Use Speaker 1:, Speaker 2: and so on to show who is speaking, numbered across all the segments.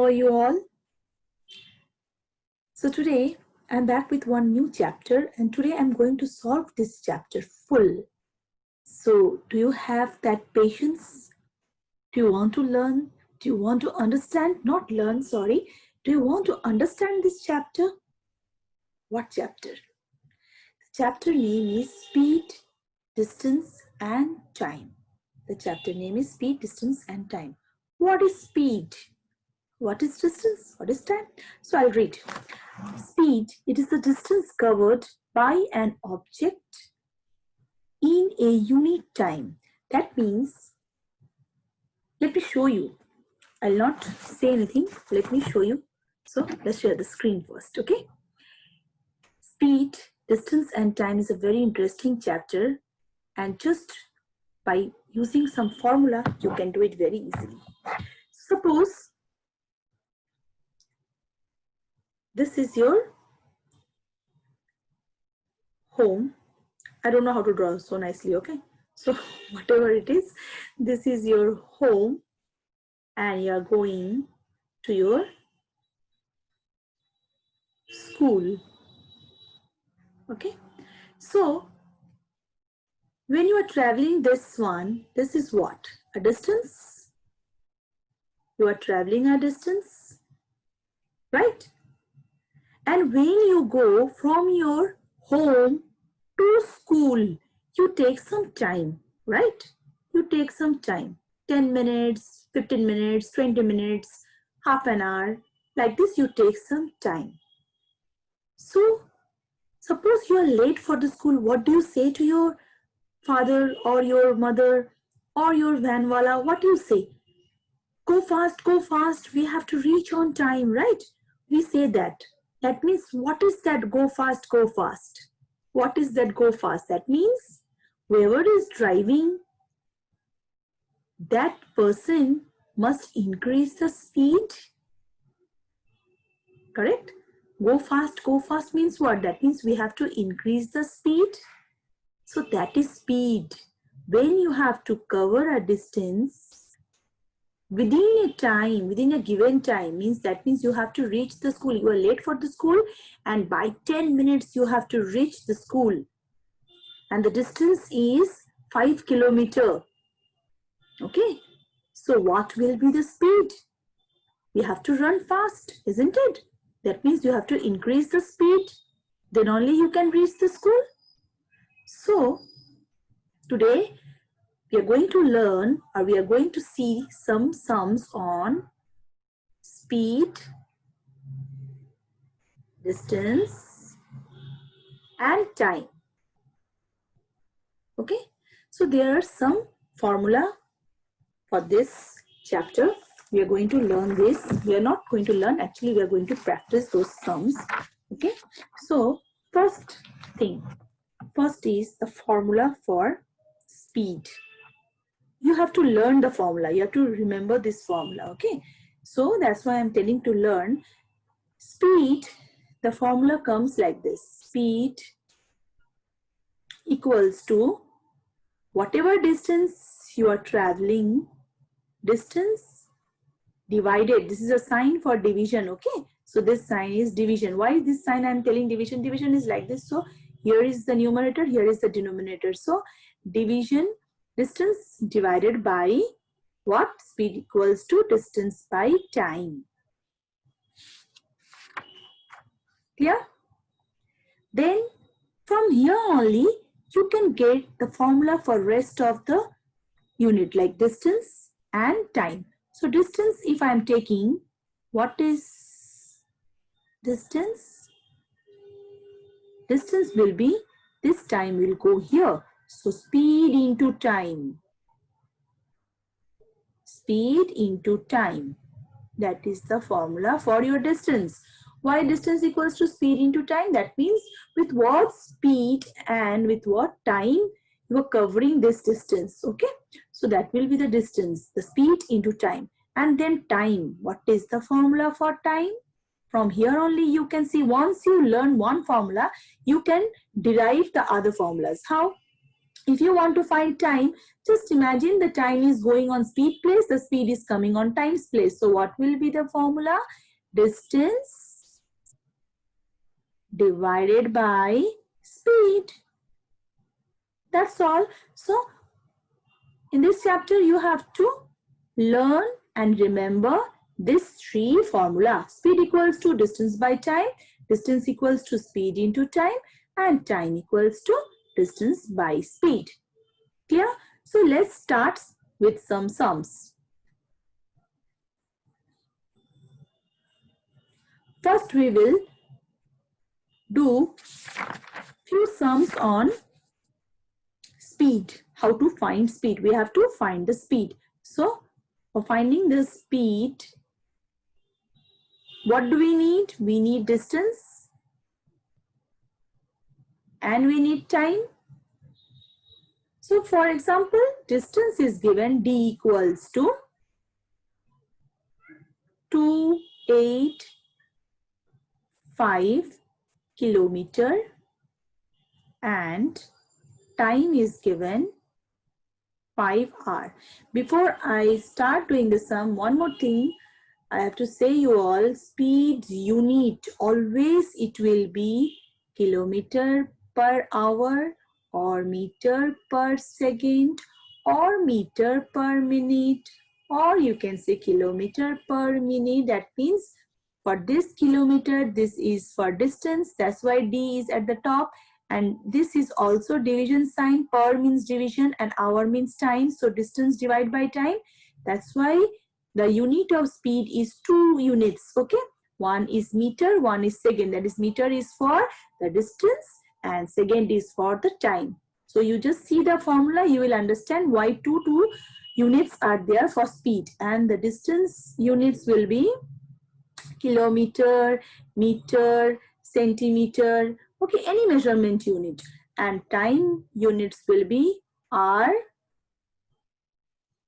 Speaker 1: are you all? So today I'm back with one new chapter, and today I'm going to solve this chapter full. So do you have that patience? Do you want to learn? Do you want to understand? Not learn, sorry. Do you want to understand this chapter? What chapter? The chapter name is Speed, Distance and Time. The chapter name is Speed, Distance and Time. What is speed? What is distance? What is time? So I'll read. Speed, it is the distance covered by an object in a unit time. That means, let me show you. I'll not say anything. Let me show you. So let's share the screen first, okay? Speed, distance and time is a very interesting chapter, and just by using some formula, you can do it very easily. Suppose this is your home. I don't know how to draw so nicely, okay? So whatever it is, this is your home and you are going to your school, okay? So when you are traveling this one, this is what? A distance? You are traveling a distance, right? And when you go from your home to school, you take some time, right? You take some time, 10 minutes, 15 minutes, 20 minutes, half an hour. Like this, you take some time. So, suppose you are late for the school. What do you say to your father or your mother or your vanwala? What do you say? Go fast, we have to reach on time, right? We say that. That means, what is that go fast, go fast? What is that go fast? That means whoever is driving, that person must increase the speed. Correct? Go fast means what? That means we have to increase the speed. So that is speed. When you have to cover a distance within a time, within a given time, means that means you have to reach the school. You are late for the school and by 10 minutes you have to reach the school. And the distance is 5 kilometers. Okay. So what will be the speed? We have to run fast, isn't it? That means you have to increase the speed. Then only you can reach the school. So today we are going to learn, or we are going to see some sums on speed, distance and time. Okay, so there are some formula for this chapter. We are going to learn this. We are not going to learn, actually we are going to practice those sums. Okay, so first is the formula for speed. You have to learn the formula. You have to remember this formula, okay? So that's why I'm telling to learn. Speed, the formula comes like this. Speed equals to whatever distance you are traveling, distance divided. This is a sign for division, okay? So this sign is division. Why is this sign I'm telling division? Division is like this. So here is the numerator, here is the denominator. So division, distance divided by what? Speed equals to distance by time. Clear? Then from here only you can get the formula for rest of the unit, like distance and time. So distance, if I am taking, what is distance? Distance will be, this time will go here. So speed into time. Speed into time. That is the formula for your distance. Why distance equals to speed into time? That means with what speed and with what time you are covering this distance. Okay. So that will be the distance, the speed into time. And then time. What is the formula for time? From here only you can see, once you learn one formula, you can derive the other formulas. How? If you want to find time, just imagine the time is going on speed place, the speed is coming on times place. So what will be the formula? Distance divided by speed. That's all. So in this chapter, you have to learn and remember this three formula. Speed equals to distance by time, distance equals to speed into time, and time equals to distance by speed. Clear? So let's start with some sums. First, we will do few sums on speed. How to find speed? We have to find the speed. So for finding the speed, what do we need? We need distance and we need time. So for example, distance is given d equals to 285 kilometer and time is given 5 hours. Before I start doing the sum, one more thing I have to say you all, speed unit, always it will be kilometer per hour or meter per second or meter per minute, or you can say kilometer per minute. That means for this kilometer, this is for distance. That's why D is at the top. And this is also division sign. Per means division and hour means time. So distance divided by time. That's why the unit of speed is 2 units. Okay. One is meter, one is second. That is meter is for the distance and second is for the time. So you just see the formula. You will understand why two units are there for speed. And the distance units will be kilometer, meter, centimeter, okay, any measurement unit. And time units will be hour,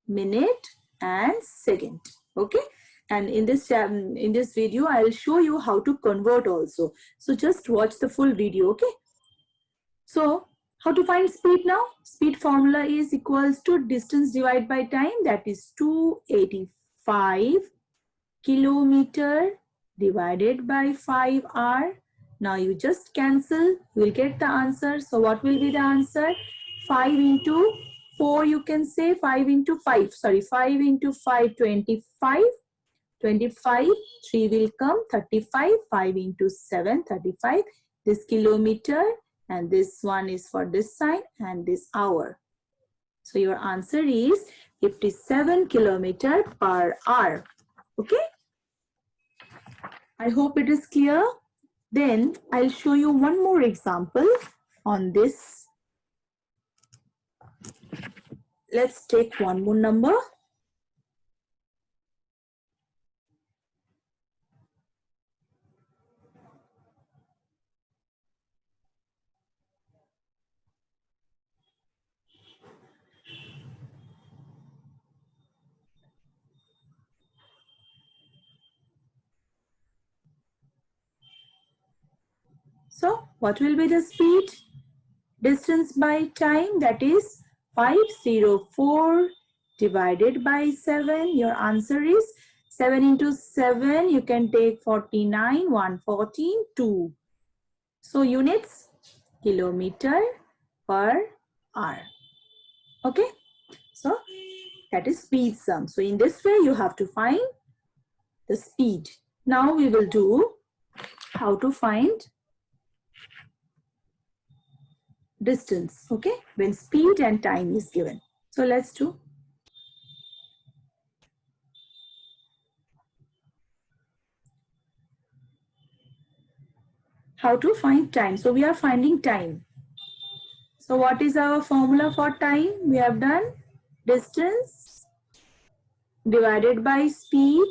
Speaker 1: minute and second, okay. And in this video I'll show you how to convert also. So just watch the full video, okay. So how to find speed now? Speed formula is equals to distance divided by time, that is 285 kilometer divided by 5 hour. Now you just cancel, you will get the answer. So what will be the answer? 5 into 4, you can say 5 into 5, sorry, 5 into 5, 25, 25, 3 will come, 35, 5 into 7, 35, this kilometer and this one is for this side and this hour. So your answer is 57 kilometer per hour, okay. I hope it is clear. Then I'll show you one more example on this. Let's take one more number. So what will be the speed? Distance by time, that is 504 divided by 7. Your answer is 7 into 7. You can take 49, 114, 2. So units, kilometer per hour. Okay. So that is speed sum. So in this way you have to find the speed. Now we will do how to find distance, okay, when speed and time is given. So let's do. How to find time. So we are finding time. So what is our formula for time? We have done distance divided by speed.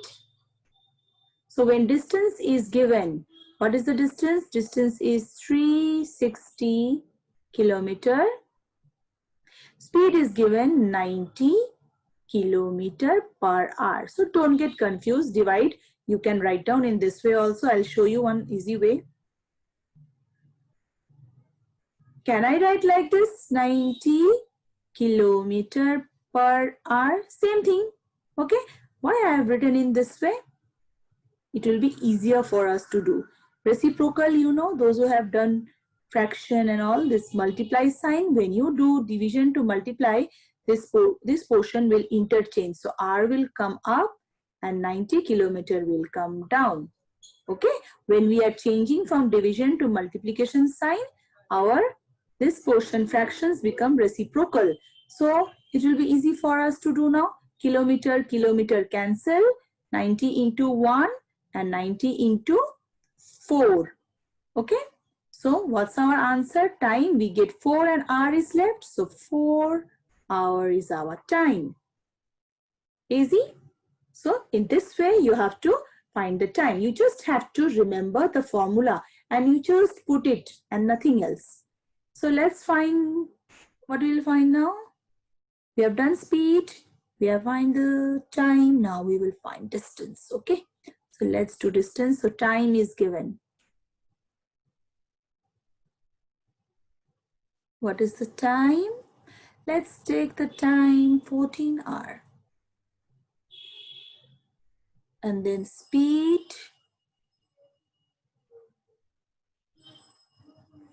Speaker 1: So when distance is given, what is the distance? Distance is 360 kilometer. Speed is given 90 kilometer per hour. So don't get confused. Divide. You can write down in this way also. I'll show you one easy way. can I write like this? 90 kilometer per hour. Same thing. Okay. Why I have written in this way? It will be easier for us to do. Reciprocal, you know, those who have done fraction and all, this multiply sign, when you do division to multiply, this portion will interchange. So R will come up and 90 kilometer will come down. Okay, when we are changing from division to multiplication sign, this portion fractions become reciprocal. So it will be easy for us to do now. Kilometer, kilometer cancel, 90 into 1 and 90 into 4. Okay, so what's our answer? Time, we get 4 and R is left. So 4 hours is our time. Easy? So in this way, you have to find the time. You just have to remember the formula and you just put it and nothing else. So let's find, what we will find now? We have done speed, we have find the time, now we will find distance. Okay, so let's do distance. So time is given. What is the time? Let's take the time 14 hours. And then speed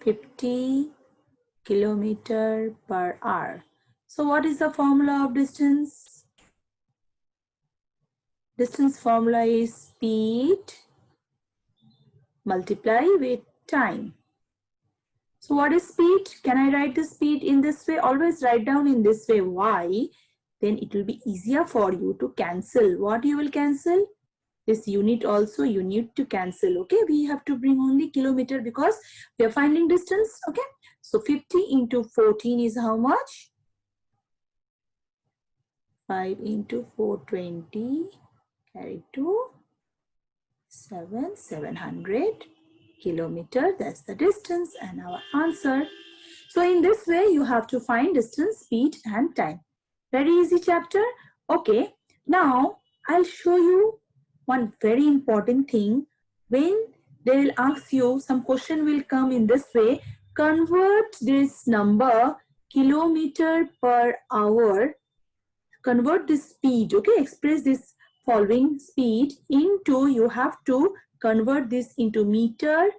Speaker 1: 50 kilometer per hour. So what is the formula of distance? Distance formula is speed multiply with time. So what is speed? Can I write the speed in this way? Always write down in this way. Why? Then it will be easier for you to cancel. What you will cancel? This unit also you need to cancel. Okay, we have to bring only kilometer because we are finding distance. Okay, so 50 into 14 is how much? 5 into 420 carry to 700 kilometer. That's the distance and our answer. So in this way you have to find distance, speed and time. Very easy chapter. Okay, now I'll show you one very important thing. When they will ask you, some question will come in this way: convert this number kilometer per hour, convert this speed, okay, express this following speed into, you have to convert this into meter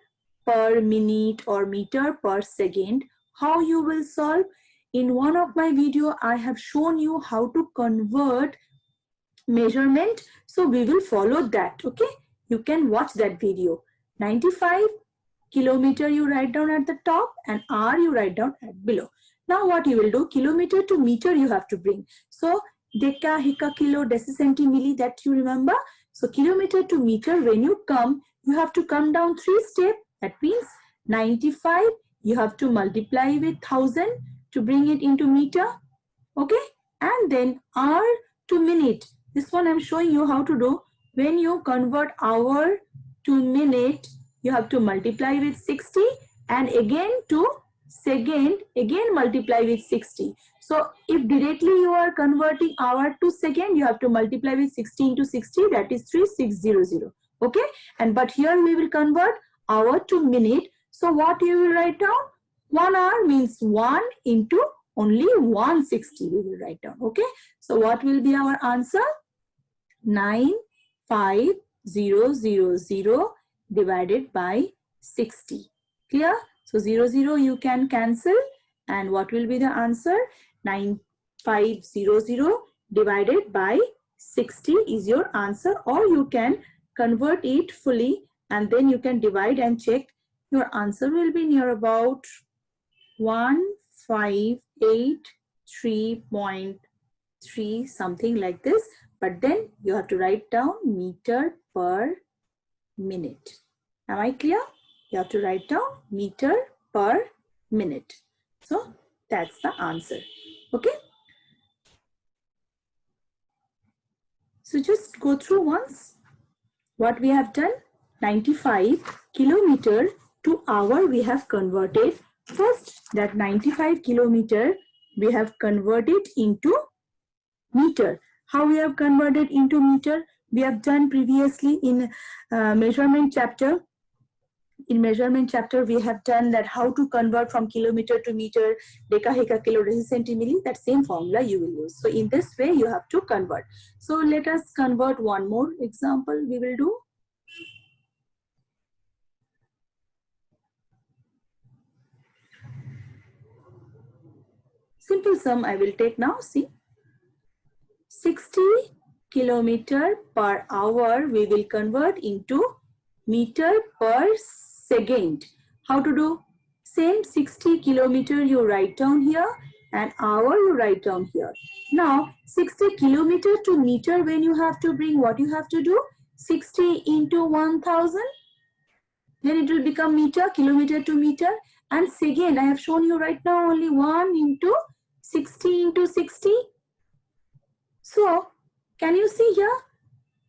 Speaker 1: per minute or meter per second. How you will solve? In one of my video I have shown you how to convert measurement, so we will follow that. Okay, you can watch that video. 95 kilometer you write down at the top and R you write down at below. Now what you will do, kilometer to meter you have to bring. So deca, hika, kilo, decicenti, milli, that you remember. So kilometer to meter, when you come, you have to come down 3 steps. That means 95 you have to multiply with 1000 to bring it into meter. Okay, and then R to minute. This one I'm showing you how to do. When you convert hour to minute, you have to multiply with 60 and again to second, again multiply with 60. So if directly you are converting hour to second, you have to multiply with 60 into 60, that is 3600. Okay, and but here we will convert hour to minute. So what you will write down? 1 hour means 1 into only 160 we will write down. Okay, so what will be our answer? 95000 divided by 60. Clear? So 00 you can cancel, and what will be the answer? 9500 divided by 60 is your answer, or you can convert it fully and then you can divide and check. Your answer will be near about 1583.3 something like this, but then you have to write down meter per minute. Am I clear? You have to write down meter per minute. So that's the answer. Okay, so just go through once what we have done. 95 kilometer to hour we have converted. First, that 95 kilometer we have converted into meter. How we have converted into meter? We have done previously in measurement chapter. In measurement chapter, we have done that how to convert from kilometer to meter, dekaheka, kilo, centimilli, that same formula you will use. So in this way, you have to convert. So let us convert one more example we will do. Simple sum I will take now, see. 60 kilometer per hour we will convert into meter per second. How to do? Same 60 kilometer you write down here and hour you write down here. Now 60 kilometer to meter, when you have to bring, what you have to do? 60 into 1000. Then it will become meter, kilometer to meter. And second, I have shown you right now only 1 into 60 into 60. So, can you see here?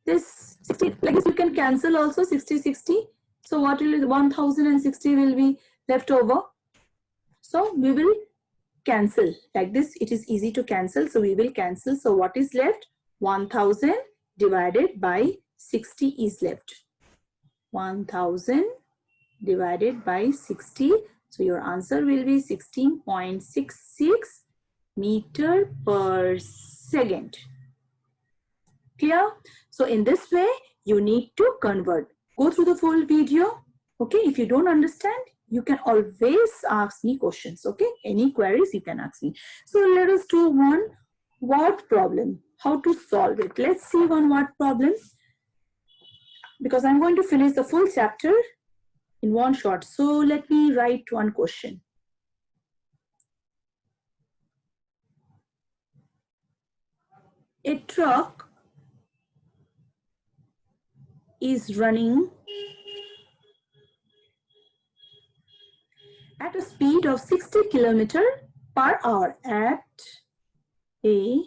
Speaker 1: This 60, like this you can cancel also 60, 60. So, what will 1060 will be left over? So, we will cancel. Like this, it is easy to cancel. So, we will cancel. So, what is left? 1000 divided by 60 is left. 1000 divided by 60. So, your answer will be 16.66 meter per second. Clear? So in this way, you need to convert. Go through the full video. Okay, if you don't understand, you can always ask me questions. Okay, any queries you can ask me. So let us do one word problem. How to solve it? Let's see one word problem. Because I'm going to finish the full chapter in one shot. So let me write one question. A truck is running at a speed of 60 km per hour at a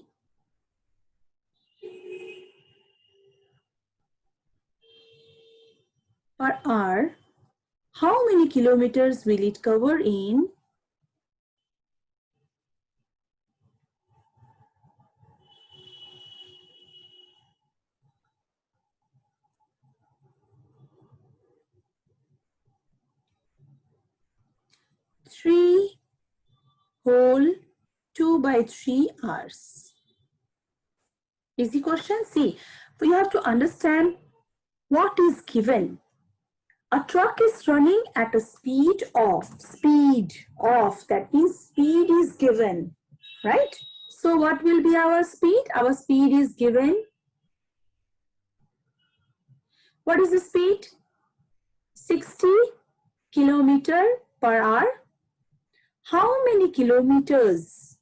Speaker 1: per hour. How many kilometers will it cover in 3 whole 2 by 3 hours? Easy question. See, we have to understand what is given. A truck is running at a speed of, that means speed is given, right? So what will be our speed? Our speed is given. What is the speed? 60 kilometer per hour. How many kilometers?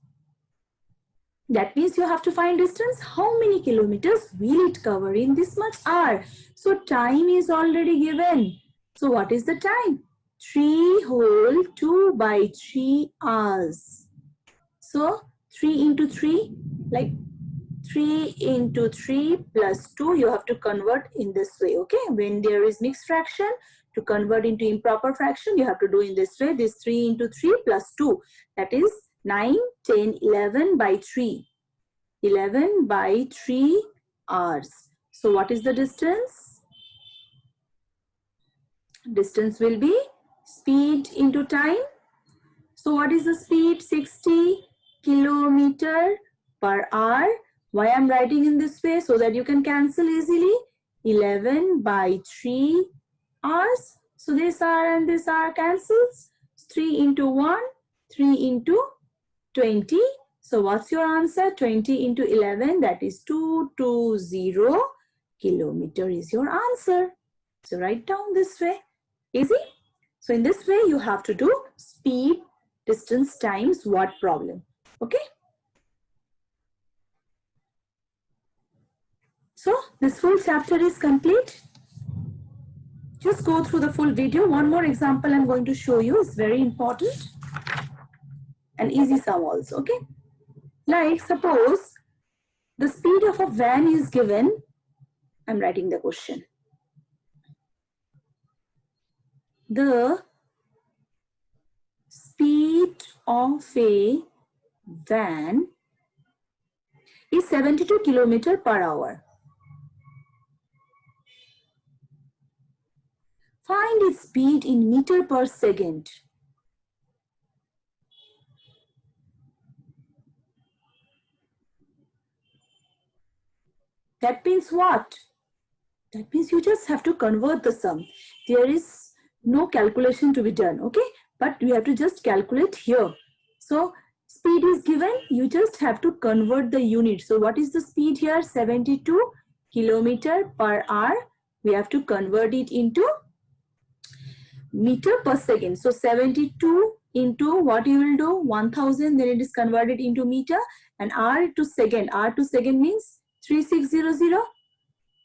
Speaker 1: That means you have to find distance. How many kilometers will it cover in this much hour? So time is already given. So what is the time? 3 whole 2 by 3 hours. So 3 into 3, like 3 into 3 plus 2, you have to convert in this way, okay? When there is mixed fraction, to convert into improper fraction, you have to do in this way. This 3 into 3 plus 2, that is 9, 10, 11 by 3. 11 by 3 hours. So what is the distance? Distance will be speed into time. So what is the speed? 60 kilometer per hour. Why I'm writing in this way? So that you can cancel easily. 11 by 3 hours. So this hour and this hour cancels. 3 into 1, 3 into 20. So what's your answer? 20 into 11, that is 220 kilometer is your answer. So write down this way. Easy? So in this way, you have to do speed, distance times what problem. Okay? So this full chapter is complete. Just go through the full video. One more example I'm going to show you is very important. An easy sum also, okay? Like suppose the speed of a van is given. I'm writing the question. The speed of a van is 72 km per hour. Find its speed in meter per second. That means what? That means you just have to convert the sum. There is no calculation to be done, okay? But you have to just calculate here. So speed is given, you just have to convert the unit. So what is the speed here? 72 kilometer per hour. We have to convert it into meter per second. So 72 into what you will do? 1000, then it is converted into meter, and R to second. R to second means 3600.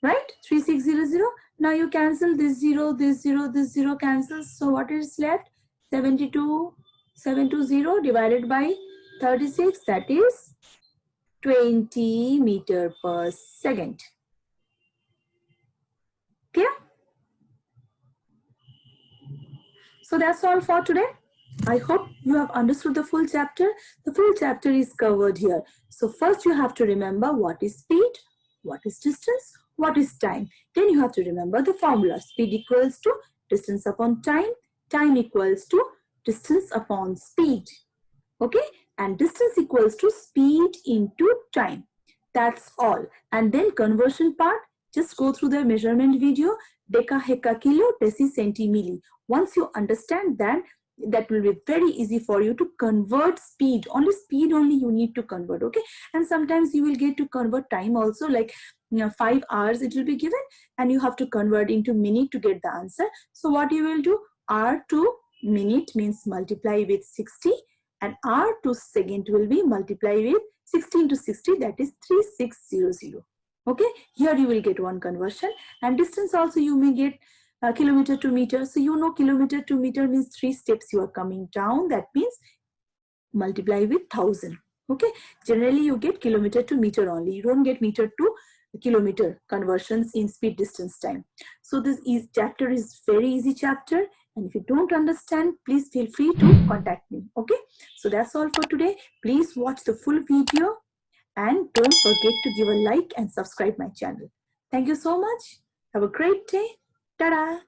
Speaker 1: Right? 3600. Now you cancel this 0, this 0, this 0 cancels. So what is left? 720 divided by 36, that is 20 meter per second. Clear? So that's all for today. I hope you have understood the full chapter. The full chapter is covered here. So first you have to remember what is speed, what is distance, what is time. Then you have to remember the formula. Speed equals to distance upon time. Time equals to distance upon speed. Okay? And distance equals to speed into time. That's all. And then conversion part, just go through the measurement video. Deka, heka, kilo, deci, centi, milli. Once you understand that, that will be very easy for you to convert speed. Only speed only you need to convert, okay? And sometimes you will get to convert time also, like 5 hours it will be given, and you have to convert into minute to get the answer. So what you will do, R to minute means multiply with 60, and R to second will be multiply with 16 to 60, that is 3600. Okay, here you will get one conversion. And distance also you may get kilometer to meter. So you know kilometer to meter means 3 steps you are coming down. That means multiply with 1000. Okay, generally you get kilometer to meter only. You don't get meter to kilometer conversions in speed, distance, time. So this chapter is very easy chapter. And if you don't understand, please feel free to contact me. Okay, so that's all for today. Please watch the full video and don't forget to give a like and subscribe my channel. Thank you so much. Have a great day. Ta-da!